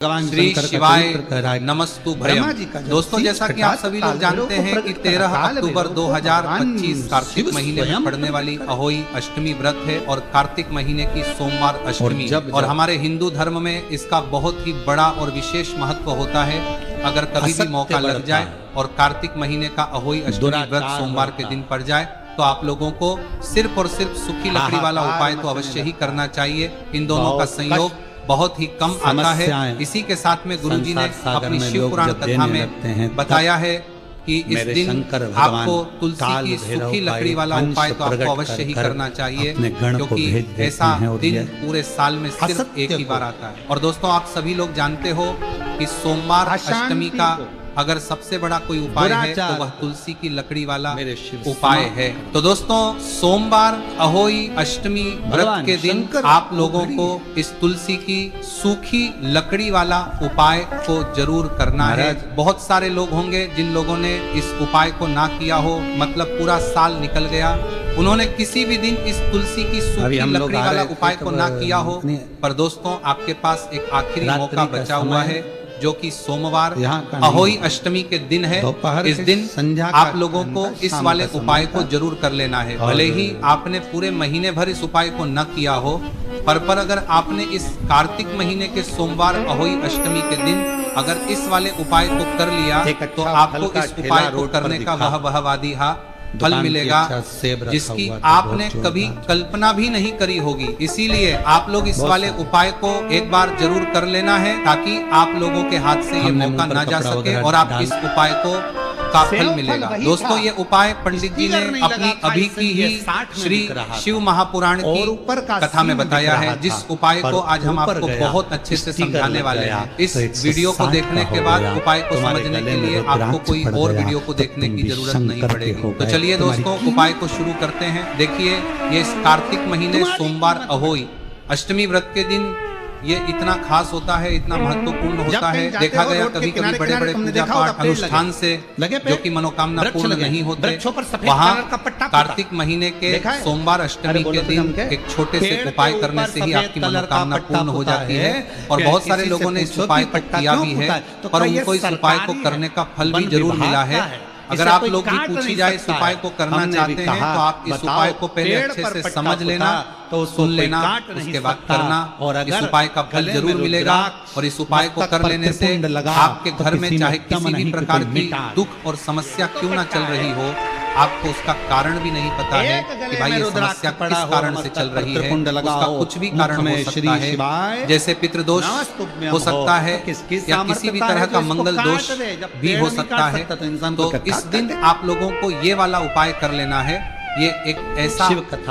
श्री शिवाय नमस्तु भयम। दोस्तों, जैसा कि आप सभी लोग जानते हैं कि 13 अक्टूबर 2025 कार्तिक महीने में पड़ने वाली अहोई अष्टमी व्रत है और कार्तिक महीने की सोमवार अष्टमी और हमारे हिंदू धर्म में इसका बहुत ही बड़ा और विशेष महत्व होता है। अगर कभी भी मौका लग जाए और कार्तिक महीने का अहोई अष्टमी व्रत सोमवार के दिन पड़ जाए तो आप लोगों को सिर्फ और सिर्फ सूखी लकड़ी वाला उपाय तो अवश्य ही करना चाहिए। इन दोनों का संयोग बहुत ही कम आता है। इसी के साथ में गुरुजी ने अपनी शिव पुराण कथा में बताया है कि इस दिन आपको तुलसी की सूखी लकड़ी वाला उपाय तो आपको अवश्य ही करना चाहिए, क्योंकि ऐसा दिन पूरे साल में सिर्फ एक ही बार आता है। और दोस्तों, आप सभी लोग जानते हो कि सोमवार अष्टमी का अगर सबसे बड़ा कोई उपाय है तो वह तुलसी की लकड़ी वाला उपाय है। तो दोस्तों, सोमवार अहोई अष्टमी व्रत के दिन आप लोगों को इस तुलसी की सूखी लकड़ी वाला उपाय को जरूर करना है। बहुत सारे लोग होंगे जिन लोगों ने इस उपाय को ना किया हो, मतलब पूरा साल निकल गया, उन्होंने किसी भी दिन इस तुलसी की सूखी लकड़ी वाला उपाय को ना किया हो। पर दोस्तों, आपके पास एक आखिरी मौका बचा हुआ है, जो कि सोमवार अहोई अष्टमी के दिन है। इस दिन आप लोगों को इस वाले उपाय को जरूर कर लेना है। भले ही आपने पूरे महीने भर इस उपाय को न किया हो, पर अगर आपने इस कार्तिक महीने के सोमवार अहोई अष्टमी के दिन अगर इस वाले उपाय को कर लिया तो आपको इस उपाय को करने का वह वादिहा फल मिलेगा जिसकी आपने कभी कल्पना भी नहीं करी होगी। इसीलिए आप लोग इस वाले उपाय को एक बार जरूर कर लेना है, ताकि आप लोगों के हाथ से ये मौका ना जा सके और आप इस उपाय को का फल मिलेगा। दोस्तों, ये उपाय पंडित जी ने अपनी अभी की ही श्री शिव महापुराण की कथा में बताया है, जिस उपाय को आज हम आपको बहुत अच्छे से समझाने वाले हैं। इस वीडियो को देखने के बाद उपाय को समझने के लिए आपको कोई और वीडियो को देखने की जरूरत नहीं पड़ेगी। तो चलिए दोस्तों, उपाय को शुरू करते हैं। देखिए, ये इस कार्तिक महीने सोमवार अहोई अष्टमी व्रत के दिन ये इतना खास होता है, इतना महत्वपूर्ण होता है। देखा गया कभी कभी बड़े बड़े पूजा पाठ अनुष्ठान से जो कि मनोकामना पूर्ण नहीं होते, वहाँ कार्तिक महीने के सोमवार अष्टमी के दिन एक छोटे से उपाय करने से ही आपकी मनोकामना पूर्ण हो जाती है। और बहुत सारे लोगों ने इस उपाय को किया भी है, पर उनको इस उपाय को करने का फल भी जरूर मिला है। अगर आप लोग भी पूछी जाए इस उपाय को करना चाहते हैं तो आप इस उपाय को पहले अच्छे से समझ लेना, तो सुन लेना, उसके बाद करना, और इस उपाय का फल जरूर मिलेगा। और इस उपाय को कर लेने से आपके घर में चाहे किसी भी प्रकार की दुख और समस्या क्यों ना चल रही हो, आपको उसका कारण भी नहीं पता है कि भाई ये समस्या किस कारण से चल रही है, उसका कुछ भी कारण हो सकता है। जैसे पितृदोष हो सकता है या किसी भी तरह का मंगल दोष भी हो सकता है। तो इस दिन आप लोगों को ये वाला उपाय कर लेना है। ये एक ऐसा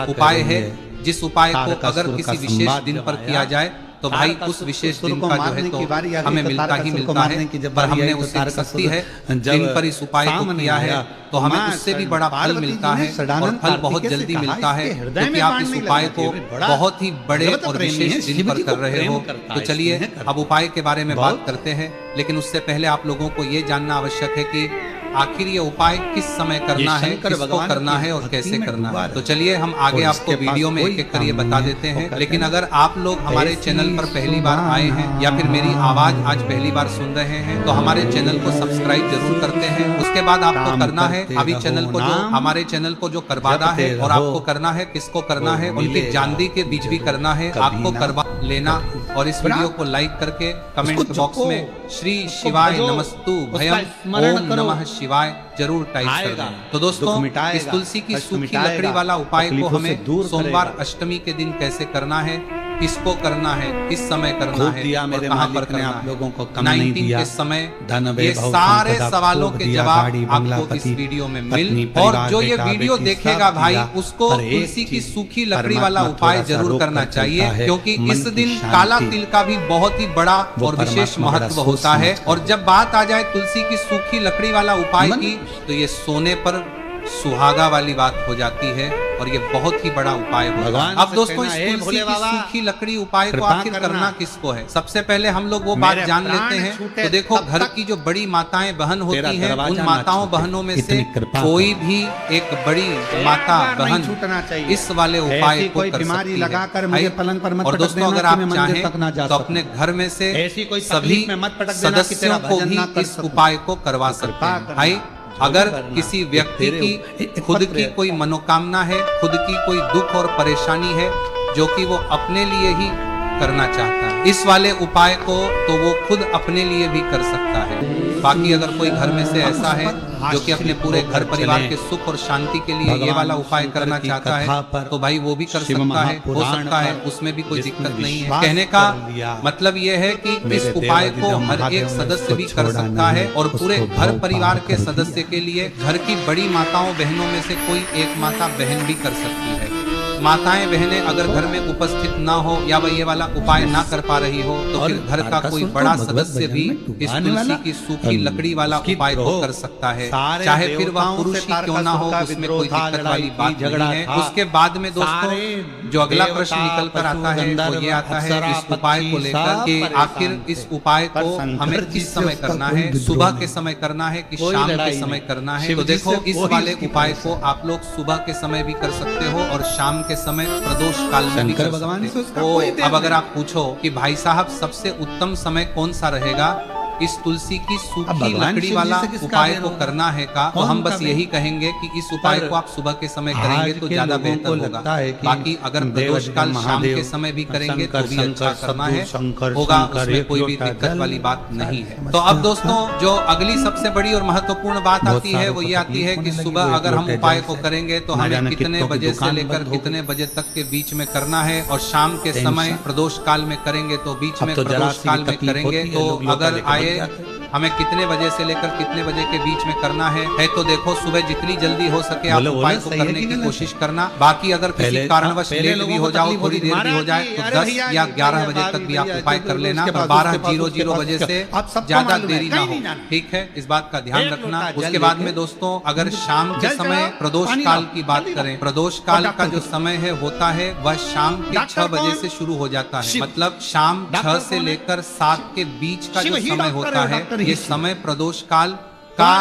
उपाय है जिस उपाय को अगर किसी विशेष दिन पर किया जाए तो भाई उस विशेष दिन का जो है तो हमें मिलता ही मिलता है। पर हमने उसे शक्ति है जिन पर इस उपाय को किया है तो हमें उससे भी बड़ा फल मिलता है, और फल बहुत जल्दी मिलता है, क्योंकि आप इस उपाय को बहुत ही बड़े और विशेष दिन पर कर रहे हो। तो चलिए अब उपाय के बारे में बात करते हैं, लेकिन उससे पहले आप लोगों को ये जानना आवश्यक है कि आखिर ये उपाय किस समय करना है, किसको करना है और कैसे करना है। तो चलिए हम आगे आपको वीडियो में एक एक कर ये बता देते हैं। लेकिन अगर आप लोग हमारे चैनल पर पहली बार आए हैं या फिर मेरी आवाज आज पहली बार सुन रहे हैं तो हमारे चैनल को सब्सक्राइब जरूर करते हैं। उसके बाद आपको करना है अभी चैनल को जो हमारे चैनल को जो करवाना है, और आपको करना है किसको करना है, उनकी जानवी के बीच भी करना है, आपको करवा लेना। और इस वीडियो को लाइक करके कमेंट बॉक्स में श्री शिवाय नमस्तु भयम ओम नमः शिवाय जरूर टाइप कर दें। तो दोस्तों, इस तुलसी की सूखी लकड़ी वाला उपाय को हमें सोमवार अष्टमी के दिन कैसे करना है, किसको करना है, किस समय करना है और कहां पर करना है, 19 के समय, ये सारे सवालों के जवाब आपको इस वीडियो में मिल। और जो ये वीडियो देखेगा भाई, उसको तुलसी की सूखी लकड़ी वाला उपाय जरूर करना चाहिए, क्योंकि इस दिन काला तिल का भी बहुत ही बड़ा और विशेष महत्व होता है। और जब बात आ जाए तुलसी की सूखी लकड़ी वाला उपाय की, तो ये सोने पर सुहागा वाली बात हो जाती है और ये बहुत ही बड़ा उपाय होगा। अब दोस्तों इस तुलसी की सूखी लकड़ी उपाय को आखिर करना किसको है? सबसे पहले हम लोग वो बात जान लेते हैं। तो देखो, घर की जो बड़ी माताएं बहन होती हैं, उन माताओं बहनों में से कोई भी एक बड़ी माता बहन इस वाले उपाय को कर सकती है। और दोस्तों अगर आप चाहें तो अपने घर में से सभी सदस्यों को भी इस उपाय को करवा सकते हैं। भाई, अगर किसी व्यक्ति की खुद की कोई मनोकामना है, खुद की कोई दुख और परेशानी है जो कि वो अपने लिए ही करना चाहता है, इस वाले उपाय को तो वो खुद अपने लिए भी कर सकता है। बाकी अगर कोई घर में से ऐसा है जो कि अपने पूरे घर परिवार के सुख और शांति के लिए ये वाला उपाय करना चाहता है, तो भाई वो भी कर सकता है, हो सकता है, उसमें भी कोई दिक्कत नहीं है। कहने का मतलब ये है कि इस उपाय को हर एक सदस्य भी कर सकता है और पूरे घर परिवार के सदस्य के लिए घर की बड़ी माताओं बहनों में से कोई एक माता बहन भी कर सकती है। माताएं बहनें अगर घर में उपस्थित ना हो या वह ये वाला उपाय ना कर पा रही हो तो फिर घर का कोई बड़ा सदस्य भी इस तुलसी की सूखी लकड़ी वाला उपाय को कर सकता है, चाहे फिर वह पुरुष ही क्यों ना हो, उसमें कोई दिक्कत वाली बात नहीं है। उसके बाद में दोस्तों जो अगला प्रश्न निकल कर आता है वो ये आता है इस उपाय को लेकर कि आखिर इस उपाय को हमें किस समय करना है, सुबह के समय करना है कि शाम के समय करना है? तो देखो, इस वाले उपाय को आप लोग सुबह के समय भी कर सकते हो और शाम के समय प्रदोष काल में भी कर सकते हो। अब अगर आप पूछो कि भाई साहब सबसे उत्तम समय कौन सा रहेगा इस तुलसी की सूखी लकड़ी वाला उपाय को करना है का, तो हम बस यही कहेंगे कि इस उपाय को आप सुबह के समय करेंगे तो ज्यादा बेहतर होगा। बाकी अगर प्रदोष काल शाम के समय भी करेंगे तो भी अच्छा करना है, होगा, उसमें कोई भी दिक्कत वाली बात नहीं है। तो अब दोस्तों जो अगली सबसे बड़ी और महत्वपूर्ण बात आती है वो ये आती है कि सुबह अगर हम उपाय को करेंगे तो हमें कितने बजे से लेकर कितने बजे तक के बीच में करना है, और शाम के समय प्रदोष काल में करेंगे तो बीच में प्रदोष काल में करेंगे तो अगर आए हमें कितने बजे से लेकर कितने बजे के बीच में करना है तो देखो सुबह जितनी जल्दी हो सके आप उपाय को करने की कोशिश करना। बाकी अगर किसी कारणवश लेट भी हो जाओ, थोड़ी देर भी हो जाए तो 10 या 11 बजे तक भी आप उपाय कर लेना, पर 12:00 बजे से ज्यादा देरी ना हो, ठीक है? इस बात का ध्यान रखना। उसके बाद में दोस्तों अगर शाम के समय प्रदोष काल की बात करें, प्रदोष काल का जो समय है होता है वह शाम के 6 बजे से शुरू हो जाता है। मतलब शाम 6 से लेकर 7 के बीच का जो समय होता है ये समय प्रदोष काल का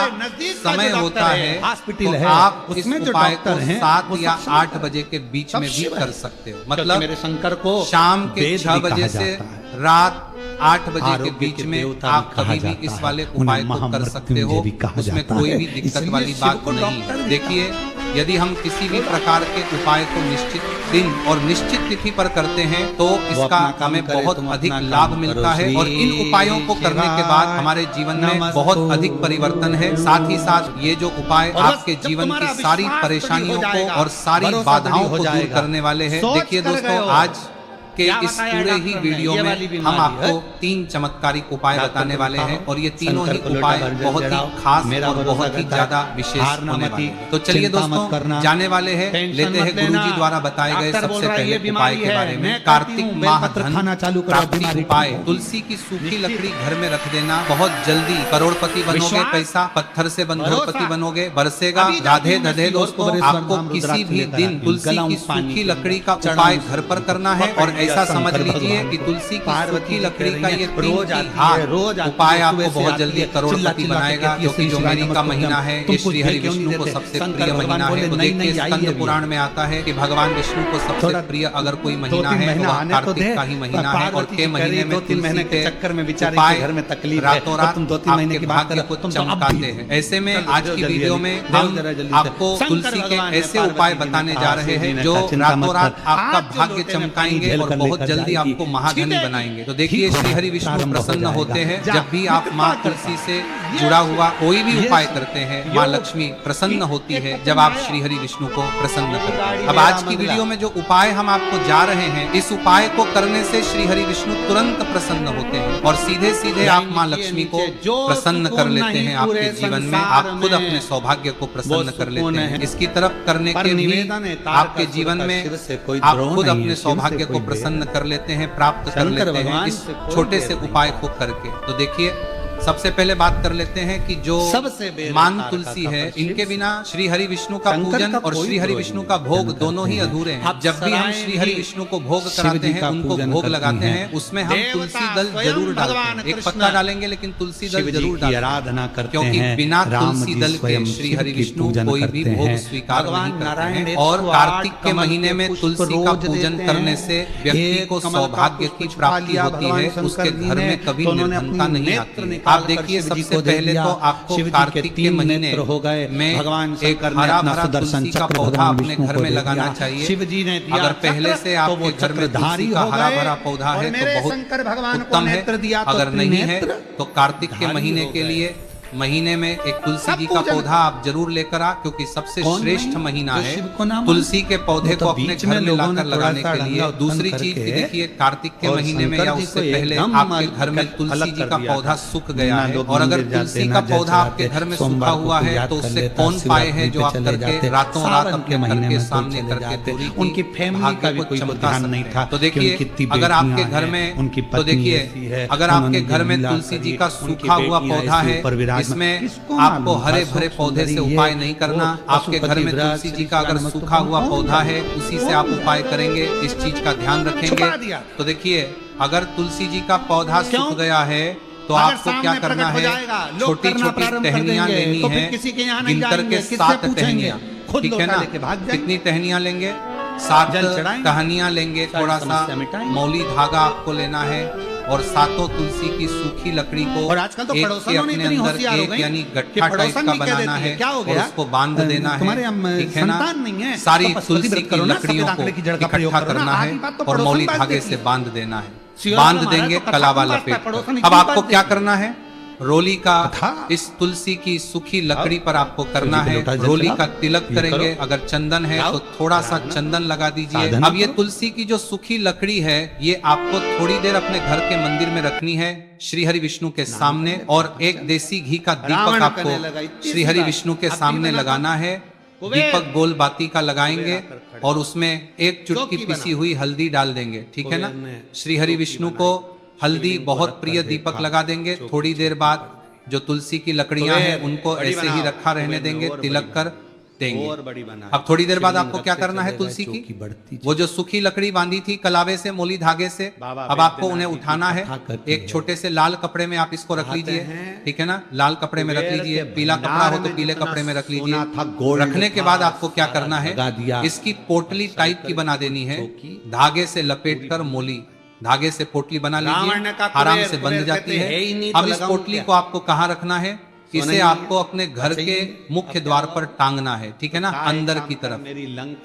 समय होता है। तो आप इस उपाय को 7 या 8 बजे के बीच में भी कर सकते हो। मतलब मेरे शंकर को शाम के 6 बजे से रात 8 बजे के बीच में आप कभी भी इस वाले उपाय को कर सकते हो, उसमें कोई भी दिक्कत वाली बात नहीं है। देखिए, यदि हम किसी भी प्रकार के उपाय को निश्चित दिन और निश्चित तिथि पर करते हैं तो इसका हमें बहुत अधिक लाभ मिलता है और इन उपायों को करने के बाद हमारे जीवन में बहुत अधिक परिवर्तन है। साथ ही साथ ये जो उपाय आपके जीवन की सारी परेशानियों को और सारी बाधाओं को दूर करने वाले हैं। देखिए दोस्तों, आज के इस पूरे ही वीडियो में हम आपको 3 चमत्कारिक उपाय बताने वाले हैं और ये तीनों ही उपाय बहुत ही खास और बहुत ही ज्यादा विशेष होने वाले हैं। तो चलिए दोस्तों जाने वाले हैं, लेते हैं गुरुजी द्वारा बताए गए सबसे पहले उपाय के बारे में। कार्तिक माह धन प्राप्ति उपाय। तुलसी की सूखी लकड़ी घर में रख देना, बहुत जल्दी करोड़पति बनोगे, पैसा पत्थर से बंधोरपति बनोगे, बरसेगा। राधे धधे दोस्तों, आपको किसी भी दिन तुलसी की सूखी लकड़ी का उपाय घर पर करना है और ऐसा समझ लीजिए कि तुलसी की सूखी लकड़ी का ये 3 हाथ उपाय आपको बहुत जल्दी करोड़पति बनाएगा, क्योंकि जो मेरी का महीना है ये श्री हरि विष्णु को सबसे प्रिय महीना है। तो देखिए स्कंद पुराण में आता है कि भगवान विष्णु को सबसे प्रिय अगर कोई महीना है तो वह कार्तिक का ही महीना है और के महीने में तुलसी के चक्कर में उपाय रातों रात आपके भाग्य को चमकाते हैं। ऐसे में आज की वीडियो में हम आपको तुलसी के ऐसे उपाय बताने जा रहे हैं जो रातों रात आपका भाग्य चमकाएंगे और बहुत जल्दी आपको महाधनी बनाएंगे। तो देखिए श्री हरि विष्णु प्रसन्न होते हैं जब भी आप माँ तुलसी से जुड़ा हुआ कोई भी उपाय करते हैं। माँ लक्ष्मी प्रसन्न होती है जब आप श्री हरि विष्णु को प्रसन्न करते हैं। अब आज की वीडियो में जो उपाय हम आपको जा रहे हैं, इस उपाय को करने से श्री हरि विष्णु तुरंत प्रसन्न होते हैं और सीधे सीधे आप माँ लक्ष्मी को प्रसन्न कर लेते हैं। आपके जीवन में आप खुद अपने सौभाग्य को प्रसन्न कर लेते हैं। इसकी तरफ करने के लिए आपके जीवन में आप खुद अपने सौभाग्य को प्रसन्न कर लेते हैं, प्राप्त कर लेते हैं इस छोटे से उपाय को करके। तो देखिए सबसे पहले बात कर लेते हैं कि जो मान तुलसी है, इनके बिना श्री हरि विष्णु का पूजन और श्री हरि विष्णु का भोग दोनों ही अधूरे हैं। जब भी हम श्री हरि विष्णु को भोग कराते हैं, उनको भोग लगाते हैं, उसमें हम तुलसी दल जरूर डालते हैं। एक पत्ता डालेंगे लेकिन तुलसी दल जरूर डालते हैं, आराधना करते हैं, क्योंकि बिना तुलसी दल के श्री हरि विष्णु कोई भी भोग स्वीकार नहीं करते हैं। और कार्तिक के महीने में तुलसी का पूजन करने से व्यक्ति को सौभाग्य की प्राप्ति होती है, उसके घर में कभी निर्धनता नहीं आती। आप देखिए, सबसे पहले तो आपको कार्तिक के महीने में एक हरा भरा तुलसी का पौधा अपने घर में लगाना चाहिए। अगर पहले से आपके घर में तुलसी का हरा भरा पौधा है तो बहुत उत्तम है। अगर नहीं है तो कार्तिक के महीने के लिए महीने में एक तुलसी जी का पौधा आप जरूर लेकर आ, क्योंकि सबसे श्रेष्ठ महीना है तुलसी के पौधे को अपने घर में लाकर लगाने के लिए। दूसरी चीज की देखिए, कार्तिक के महीने में या उससे पहले आपके घर में तुलसी जी का पौधा सूख गया है, और अगर तुलसी का पौधा आपके घर में सूखा हुआ है तो उससे कौन पाए है जो आप करके रातों रात अपने घर के सामने करके उनकी फैमिली का भी कोई ध्यान नहीं था। तो देखिए, अगर आपके घर में तो देखिए अगर आपके घर में तुलसी जी का सूखा हुआ पौधा है, इसमें आपको हरे भरे पौधे से उपाय नहीं करना। आपके घर में तुलसी जी का अगर सूखा हुआ पौधा है, उसी से आप उपाय करेंगे, इस चीज का ध्यान रखेंगे। तो देखिए, अगर तुलसी जी का पौधा सूख गया है तो आपको क्या करना है, छोटी छोटी टहनियां लेनी है, गिनकर के 7 टहनियां, ठीक है ना। कितनी टहनियां लेंगे? 7 टहनियां लेंगे। थोड़ा सा मौली धागा आपको लेना है और 7 तुलसी की सूखी लकड़ी को और आजकल तो एक पड़ोसन के अपने अंदर एक यानी गट्ठा टाइप का बनाना है और उसको बांध देना है, ठीक है ना। सारी तुलसी की लकड़ियों को इकट्ठा करना है और मौली धागे से बांध देना है। बांध देंगे कलावा लपेट। अब आपको क्या करना है, रोली का इस तुलसी की सूखी लकड़ी पर आपको करना है, रोली का तिलक करेंगे। अगर चंदन है तो थोड़ा सा चंदन लगा दीजिए। अब ये तुलसी की जो सूखी लकड़ी है, ये आपको थोड़ी देर अपने घर के मंदिर में रखनी है श्री हरि विष्णु के सामने, और एक देसी घी का दीपक आपको श्री हरि विष्णु के सामने लगाना है। दीपक गोल बाती का लगाएंगे और उसमें एक चुटकी पिसी हुई हल्दी डाल देंगे, ठीक है ना। श्री हरि विष्णु को हल्दी बहुत प्रिय दीपक लगा देंगे। थोड़ी देर बाद जो तुलसी की लकड़ियां हैं उनको ऐसे ही रखा रहने देंगे, तिलक कर देंगे। अब थोड़ी देर बाद आपको क्या करना है, तुलसी की वो जो सूखी लकड़ी बांधी थी कलावे से, मोली धागे से, अब आपको उन्हें उठाना है। एक छोटे से लाल कपड़े में आप इसको रख लीजिए, ठीक है ना। लाल कपड़े में रख लीजिए, पीला कपड़ा हो तो पीले कपड़े में रख लीजिए। रखने के बाद आपको क्या करना है, इसकी पोटली टाइप की बना देनी है, धागे से लपेट कर मोली धागे से पोटली बना लीजिए, आराम से बंध जाती है। अब इस पोटली को आपको कहाँ रखना है, इसे आपको अपने घर के मुख्य द्वार पर टांगना है, ठीक है ना। अंदर की तरफ,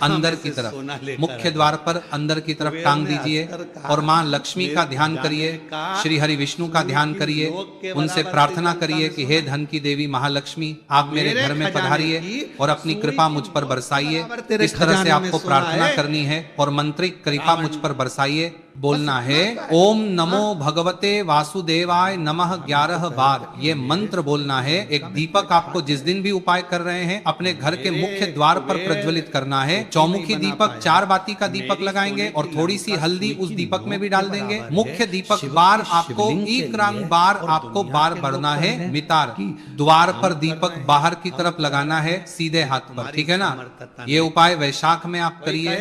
अंदर की तरफ, मुख्य द्वार पर अंदर की तरफ टांग दीजिए और माँ लक्ष्मी का ध्यान करिए, श्री हरि विष्णु का ध्यान करिए, उनसे प्रार्थना करिए कि हे धन की देवी महालक्ष्मी, आप मेरे घर में पधारिए और अपनी कृपा मुझ पर बरसाइए। इस तरह से आपको प्रार्थना करनी है और मंत्रिक कृपा मुझ पर बरसाइए। बोलना है ओम नमो भगवते वासुदेवाय नमः 11 बार, ये मंत्र बोलना है। एक दीपक आपको जिस दिन भी उपाय कर रहे हैं अपने घर के मुख्य द्वार पर प्रज्वलित करना है। चौमुखी दीपक, 4 बाती का दीपक लगाएंगे और थोड़ी सी हल्दी उस दीपक में भी डाल देंगे। मुख्य दीपक बार आपको एक रंग बार आपको बार बढ़ना है। मितार द्वार पर दीपक बाहर की तरफ लगाना है, सीधे हाथ पर, ठीक है ना। ये उपाय वैशाख में आप करिए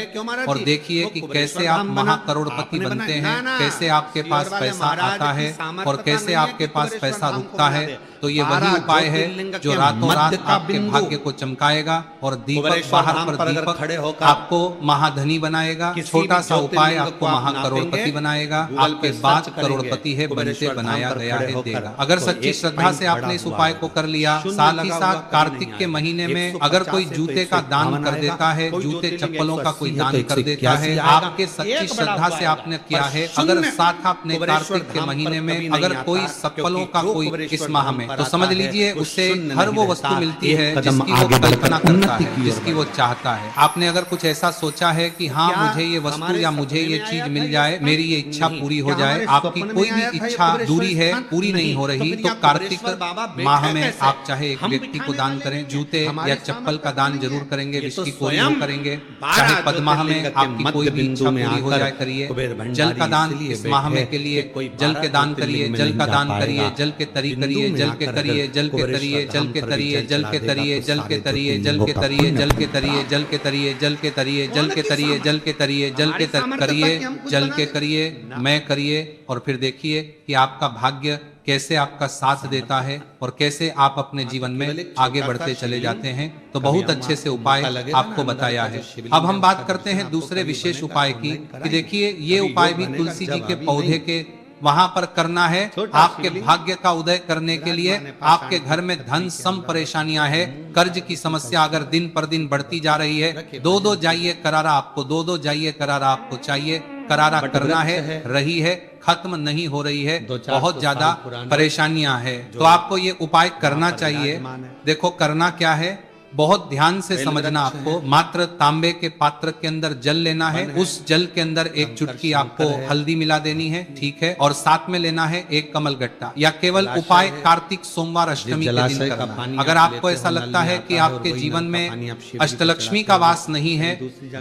और देखिए कि कैसे आप महाकरोड़पति बनते हैं, कैसे आपके पास पैसा आता है और कैसे आपके पास पैसा रुकता है। तो ये वही उपाय है जो रातों रात आपके भाग्य को चमकाएगा और दीपक बाहर पर दीपक आपको महाधनी बनाएगा। छोटा सा उपाय आपको महाकरोड़पति बनाएगा। आपके बाद करोड़पति है बनते बनाया गया है देगा। अगर सच्ची श्रद्धा से आपने इस उपाय को कर लिया, साथ ही साथ कार्तिक के महीने में अगर कोई जूते का दान कर देता है, जूते चप्पलों का कोई दान कर देता है, आपके सच्ची श्रद्धा से आपने किया है। अगर साथ आपने कार्तिक के महीने में अगर कोई सफलों का कोई इस माह में, तो समझ लीजिए उससे हर वो वस्तु मिलती है जिसकी वो कल्पना करता है, जिसकी वो चाहता है। आपने अगर कुछ ऐसा सोचा है कि हाँ मुझे ये वस्तु या मुझे ये चीज मिल जाए, मेरी ये इच्छा पूरी हो जाए, आपकी कोई भी इच्छा दूरी है, पूरी नहीं हो रही, तो कार्तिक माह में आप चाहे एक व्यक्ति को दान करें, जूते या चप्पल का दान जरूर करेंगे, विष की पूरी करेंगे। चाहे पद माह में आपकी कोई भी इच्छा पूरी हो जाए करिए। जल का दान इस माह में के लिए जल के दान करिए, जल का दान करिए, जल के तरी करिए, जल के करिए, जल के तरिए, जल के तरिए, जल के तरिए, जल के तरिए, जल के तरिए, जल के तरिए, जल के तरिए, जल के तरिए, जल के तरिए, जल के तरिए, जल के करिए, जल के करिए, मैं करिए। और फिर देखिए कि आपका भाग्य कैसे आपका साथ देता है और कैसे आप अपने जीवन में आगे बढ़ते चले जाते हैं। तो बहुत अच्छे से उपाय आपको बताया है। अब हम बात करते हैं दूसरे विशेष उपाय की, कि देखिए ये उपाय भी तुलसी जी के पौधे के वहां पर करना है। आपके भाग्य का उदय करने के लिए आपके घर में धन सम परेशानियां है, कर्ज की समस्या अगर दिन पर दिन बढ़ती जा रही है, दो जाइए करारा आपको, दो जाइए करारा आपको चाहिए, करारा करना है, रही है, खत्म नहीं हो रही है, बहुत ज्यादा परेशानियां है, तो आपको ये उपाय करना चाहिए। देखो करना क्या है, बहुत ध्यान से समझना आपको। मात्र तांबे के पात्र के अंदर जल लेना है, उस जल के अंदर एक चुटकी आपको हल्दी मिला देनी है, ठीक है, और साथ में लेना है एक कमल गट्टा। या केवल उपाय कार्तिक सोमवार अष्टमी के दिन करना। अगर आपको ऐसा लगता है कि आपके जीवन में अष्टलक्ष्मी का वास नहीं है,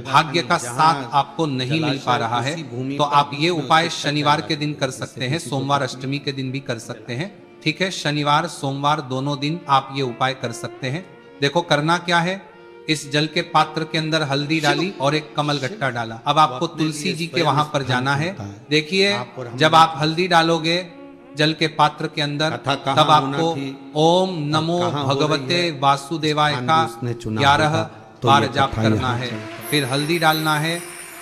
भाग्य का साथ आपको नहीं मिल पा रहा है, तो आप ये उपाय शनिवार के दिन कर सकते हैं, सोमवार अष्टमी के दिन भी कर सकते हैं, ठीक है। शनिवार सोमवार दोनों दिन आप ये उपाय कर सकते हैं। देखो करना क्या है, इस जल के पात्र के अंदर हल्दी डाली और एक कमल गट्टा डाला। अब आपको तुलसी जी के वहां पर जाना है। देखिए जब आप हल्दी डालोगे जल के पात्र के अंदर, तब आपको ओम नमो भगवते वासुदेवाय का 11 बार जाप करना है, फिर हल्दी डालना है।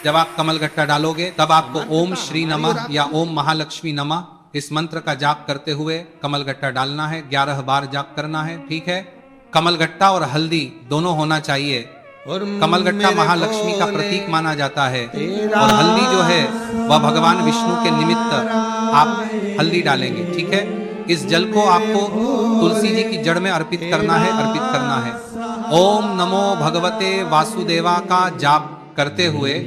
जब आप कमल गट्टा डालोगे तब आपको ओम श्री नमः या ओम महालक्ष्मी नमः इस मंत्र का जाप करते हुए कमल गट्टा डालना है, 11 बार जाप करना है, ठीक है। कमल गट्टा और हल्दी दोनों होना चाहिए। कमल गट्टा महालक्ष्मी का प्रतीक माना जाता है और हल्दी जो है वह भगवान विष्णु के निमित्त आप हल्दी डालेंगे, ठीक है। इस जल को आपको तुलसी जी की जड़ में अर्पित करना है, अर्पित करना है। ओम नमो भगवते वासुदेवा का जाप करते हुए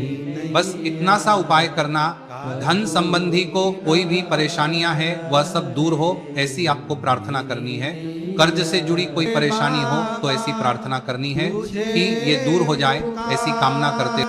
बस इतना सा उपाय करना, धन संबंधी को कोई भी परेशानियां हैं वह सब दूर हो, ऐसी आपको प्रार्थना करनी है। कर्ज से जुड़ी कोई परेशानी हो तो ऐसी प्रार्थना करनी है कि ये दूर हो जाए, ऐसी कामना करते